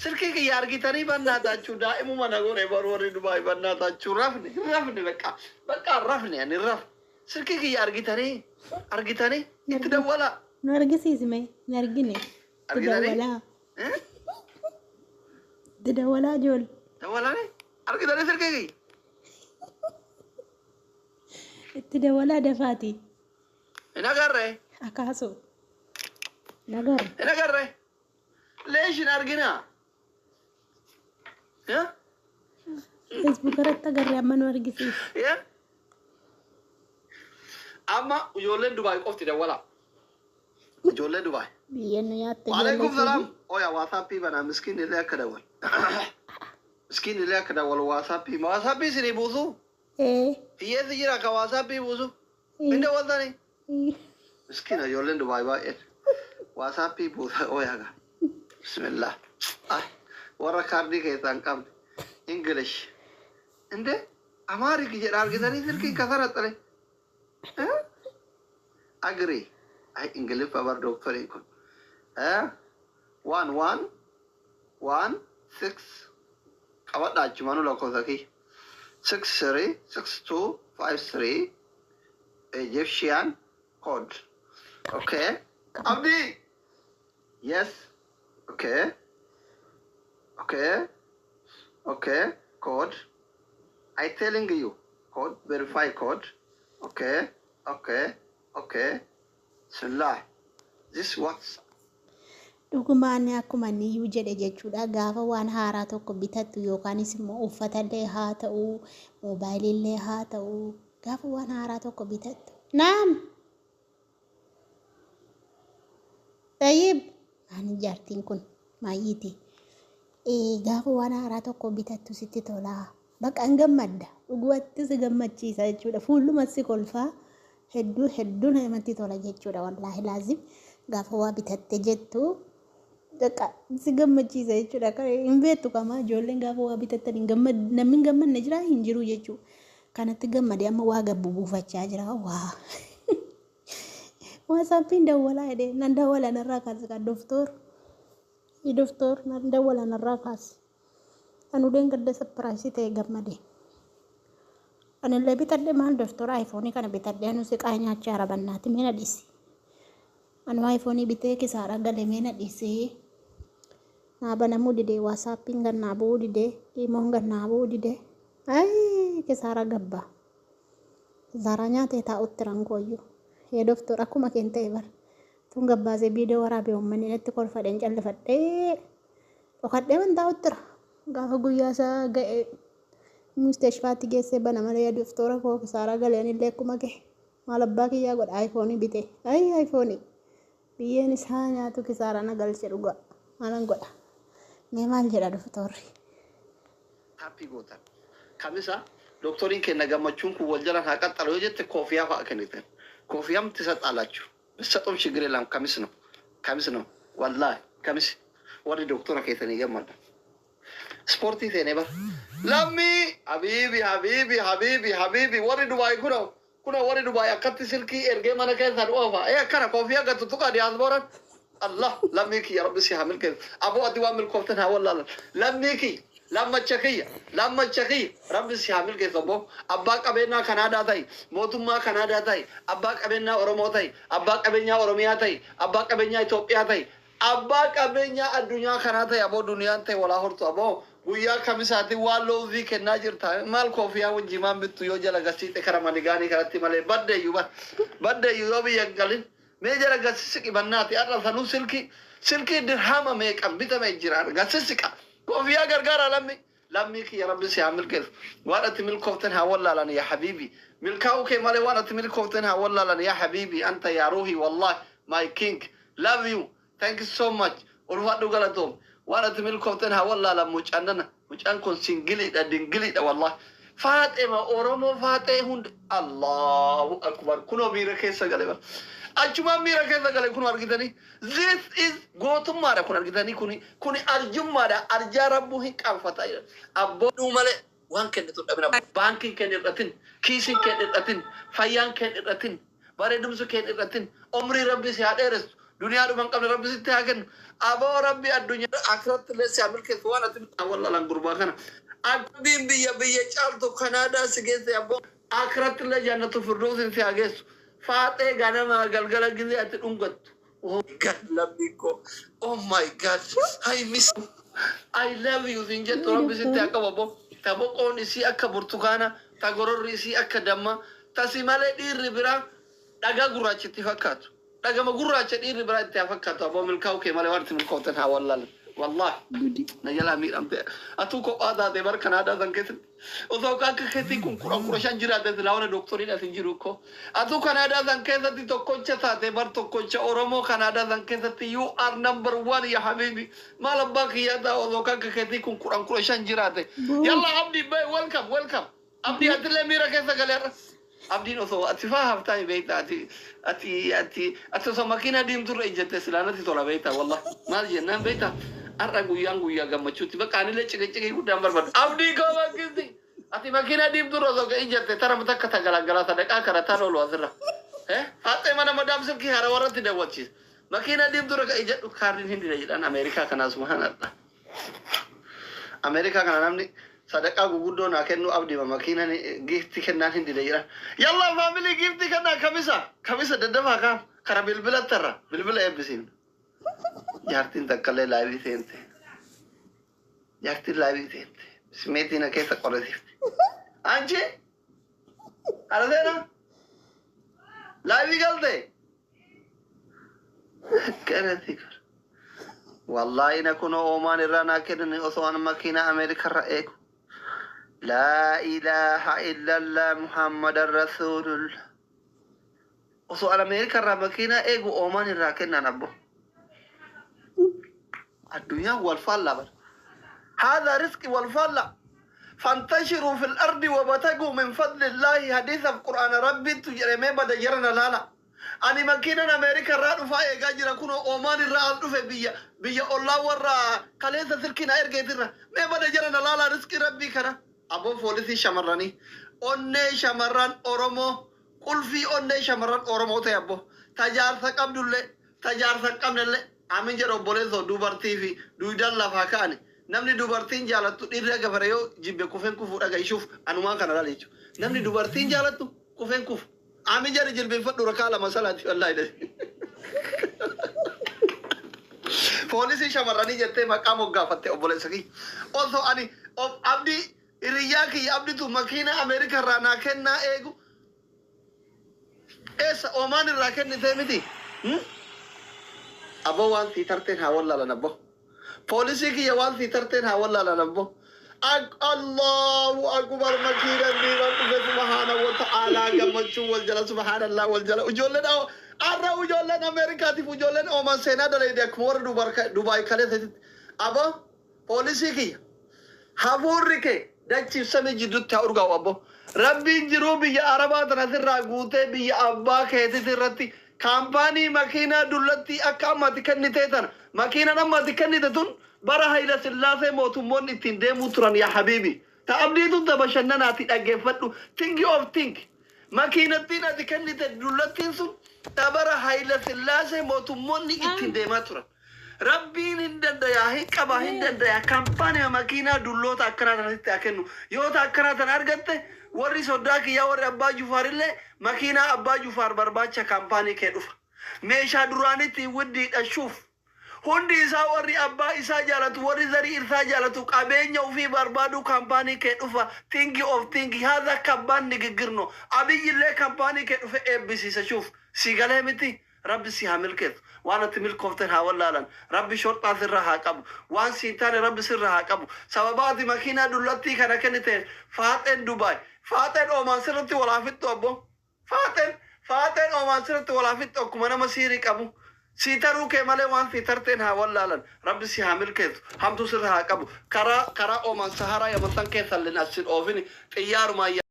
سلكي يا أرجيتني بناتاتشو دائما ما نقول إبروري دبي بناتاتشو رفني بقى رفني يعني رف سلكي يا أرجيتني تدولا نرجسي اسمي نرجني تدولا تدولا جول تدولا أرجيتني سلكي تدولا دفاتي نقرة أكاسو نقرة ليش نرجنا يا فيسبوك رت أقرأ أما نرجسي يا أما يولن دبي قفت دولا يولن دبي بيانيات وعليكم السلام يا واتسابي بنا مسكين اللي أكدول مسكين اللي أكدول واتسابي سني بوزو إيه هي تجينا كواتسابي بوزو من دول ثاني مسكين يولن دبي بايت واتسابي بوزو يا بسم الله ورا كاردي كيتان كم إنجليش إنده أماري كي جرال كذا نيزر كي كثرت عليه أجري أي إنجليش بابر دكتور يكون 1116 أود أجمعنا لو كذاكي 636253 Egyptian code okay Abdi yes okay code I telling you code verify code okay Bismillah this what's dhugumaan akkuma niyyuu jedhe jechuudha gaafa waan haaraa tokko bitattu yookaanis immoo uffatallee haa ta'u moobaayilillee haa ta'u gaafa waan haaraa tokko bitattu naam tayyib ani jaartiin kun maayyiti gaafa waan haaraa tokko bitattu sitti tolaa baqaan gammadda dhugumattis gammachiisa jechuudha fuullumatti kolfaa hedduu namatti tola jechuudha wallaahi laazim gaafa waa bitatte jettu si gammachiisa jechuudha hin beektu kama ijoolleen gaafa waa bitattan namni hin gammadne jira hin jiru jechuudha kanatti gammadee amma waa gabbu buufachaa jira waa waasaappiin dawwalaa jedhee nan dawwala narraa kaase kan doktor nan dawwala narraa kaase anuudeen gadda sapiraayisii ta'e gammadee anillee bitadhe maal doktora ayfoonii kana bitadhe anu siqaa nyaachaa rabannaati meena dhiisi anu ayfoonii bitee kisaara galee meena dhiisi naa banamuu didee waasaappiin gannaa bu'uu didee imoon gannaa bu'uu didee kisaara gabbaa kisaara nyaatee taa'utti rankooyyuu yee doktor akkuma keen ta'e bara tun gabbaasee biidee waraabee uummanni natti kolfadheen callifadhee dhokadhee man taa'uttira gaafa guyyaa isaa ga'e mustashfaatti geessee bana malee doktora koo kisaara galeen illee akkuma kee maal abbaa kiyyaa godha ayfoonii bitee ayfoonii biyyeen isaa nyaatu kisaara na galche dhugaa maalan godha mee maal jedha doktorri happy gootan kamisa doktoriin kenna gammachuun kun wal jalan haa qaxxalu yoo jette koofiyaa fa'a kennitan koofiyam ትሰጣላችሁ ብትሰጡም ችግር የለም ከሚስ ነው ወላሂ ከሚስ ወደ ዶክተር ከይተን ይገማል سبورتي ثاني بقى لمي حبيبي وري دبي كنا وري دبي أكتر سلكي إرجع مانا كذا ثروة إيه كنا كوفيا قد تتوقع دي أزبورن الله لميكي يا رب سيحمل كذا أبو أدي وامل كوفتنا والله لميكي لما تشكي رب سيحمل كذا أباك أبينا كندا تاي موتوما كندا تاي أباك أبينا أورومو تاي أباك أبينا أوروميا تاي أباك أبينا إثيوبيا تاي أباك أبينا الدنيا كندا أبو دنيا تاي ولا هرتو أبو guyyaa kamisaati waan loozii kennaa jirta maal koofiyaa wajjimaan bittu yoo jala gasiite kara maligaanii karatti malee baddeeyyuu yoo biyya galin mee jala gasisiqi bannaati adha sanuu silkii dirhama meeqan bitame jiraan gasisiqa koofiyaa gargaara lammii kiyya rabbi si haa milkeessu waan ati milkooftan haa wallaalan yaa habiibi milkaa'uu kee malee waan ati milkooftan haa wallaalan yaa habiibi anta yaa ruuhi wallahi my king love you thank you so much ulfaadhu galatoom وانا تميل كوتنها والله لما مجان كون سنجلي دا دنجلي دا والله فاطمه اورومو فاطمه الله اكبر كنو ميركيسا غالبا اجما ميركيسا غالبا كنو ارغيتني this is غوتم مارا كنو ارغيتني كوني ارجم مارا ارجا ربو هي قفتا ابو مالي وان كن تدبنا بانكين كن يرتين كيسين كن يرتين فيان كن يرتين باري دمسو كن يرتين عمري ربي سي ادرس دنيا من قبل ربي ستاكن أبو ربي الدنيا أكرت لسه عمل كثوانا تبقى والله لنقربا كنا أقدم بيا شالتو كندا سجيت يا أبو أكرت لجنة فردوس في أجلس فاتة جانا ما قلقلا جدي أتنقط Oh my God, love Nico. Oh my God, I miss you. I love you. Zinja torang bisa tiak apa? Tabok on isi akka Portugana, tagoror isi akka Damma, tasimale di ribera, daga gurace tifakat. Daga magurace di ribera tifakat. Abo milkau ke male warti milkau ten hawalal. Wallah. Najala mir amte. Atu ko ada debar Canada zangket. Ozo ka kheti kun kurashan jira de lawana doktorin asin jiruko. Atu Canada zangket ti to koncha ta debar to koncha Oromo Canada zangket ti you are number 1 ya habibi. Malabak ya da ozo ka kheti kun kurashan jira de. Yalla abdi bay welcome. Abdi adle mira kaisa galera. Abdi no so atifa hafta beita ati so makina dim tur ejete silana ti tola beita wallah. Mal jenna beita. Arra guyang gamachuti bakani le cege udah barbar abdi go bagisti ati makina dim tu rozo ke injate tara mata kata gala sadaka karata lo azra ate mana madam sel ki harawara tidak watch makina dim tu ka ijat karin hindi dan Amerika kana subhanallah Amerika kana namni sadaka gugudo na kenno abdi ma makina ni gift kenna hindi dayira yalla family gift kenna kamisa dadama ka karabil bilatara bilbil ebisin Yartin takkale live sente. Yartin live sente. Smeti na kesa korresifte. Anje? Arade na? Live galte? Kena tikar. Wallahi na kuno Oman irana kedene oswan makina Amerika raeku. La ilaha illallah Muhammadar Rasulullah. Oswan Amerika ra makina egu Oman irakena nabbo. الدنيا والفلة هذا رزق والفلة فانتشروا في الأرض وابتغوا من فضل الله حديث القرآن ربي تجرمي بدا جرنا لالا أني مكينا أمريكا رادو فاي جاجرا كونو أومان الرال دو في بيا الله ورا كاليسا سلكينا إرغيتنا مي بدا جرنا لالا رزق ربي كنا أبو فوليسي شمراني أوني شمران أورمو قل في أوني شمران أورمو تيابو تجار سقم دولي تجار سقم دولي Amin jero boleh so dubar TV duidan la fakani namni dubar tin jala tu dirga gafarayo jibbe kufen kufu daga ishuf anuma kana lalecho namni dubar tin jala tu kufen kufu amin jero jilbe faddu rakala masalati wallahi de polisi shamarani jette makamo gafatte obole saki also ani abdi iriyaki abdi tu makina America rana kenna egu esa Oman rakenni temiti أبو وان في ترتين هاولا لنبو بوليسي كي يوان في ترتين هاولا لنبو الله أكبر مكينا رب سبحانه وتعالى قمتشو والجل سبحان الله والجل وجولنا أرى وجولنا أمريكا تف وجولنا أومان سينا دلائي كمور دبي كله أبو بوليسي كي هابوريكي دكتي سمي جدود تاورغا أبو ربي جروبي يا عربات نذر راغوتي بي أبا كهتي ترتي كامباني ماكينة دولتي أكام تكنيتان ماكينة نما تكنيتون برا هيدا سلاسة موتومون إتندم وتران يا حبيبي تابديتو تبشرنا ناتي أجفتو think of think ماكينة تينا تكنيت دولتين سون تبرا هيدا سلاسة موتومون إتندم وتران ربي هندن يا هيك أبا هندن يا كامباني ماكينة دولت أكرا نتي أكنو يوت أكرا تنارجته warri sodaki ya warri abba jufarile makina abba jufar barbacha kampani ke dufa meesha duraniti wudi ashuf hundi isa warri abba isa jalatu warri zari irsa jalatu qabenya fi barbadu kampani ke dufa think of think hadha kaban nigirno abiyille kampani ke dufa ebisi sa shuf sigale miti ربي سيعمل كذا وانا تميل كفتن هاولا لان ربي شرطة سرها قبو وان سيتاني ربي سرها قبو سببات ماكينة دولتي كان كنتين فاتن دبي فاتن اومان سرتي ولا فتو ابو فاتن اومان سرتي ولا فتو كمانا مسيري قبو سيتارو كمالي وان سيترتين هاولا لان ربي سيعمل كذا هم تو سرها قبو كرا اومان سهارا يمتن كيسا لناسين اوفيني تيار ما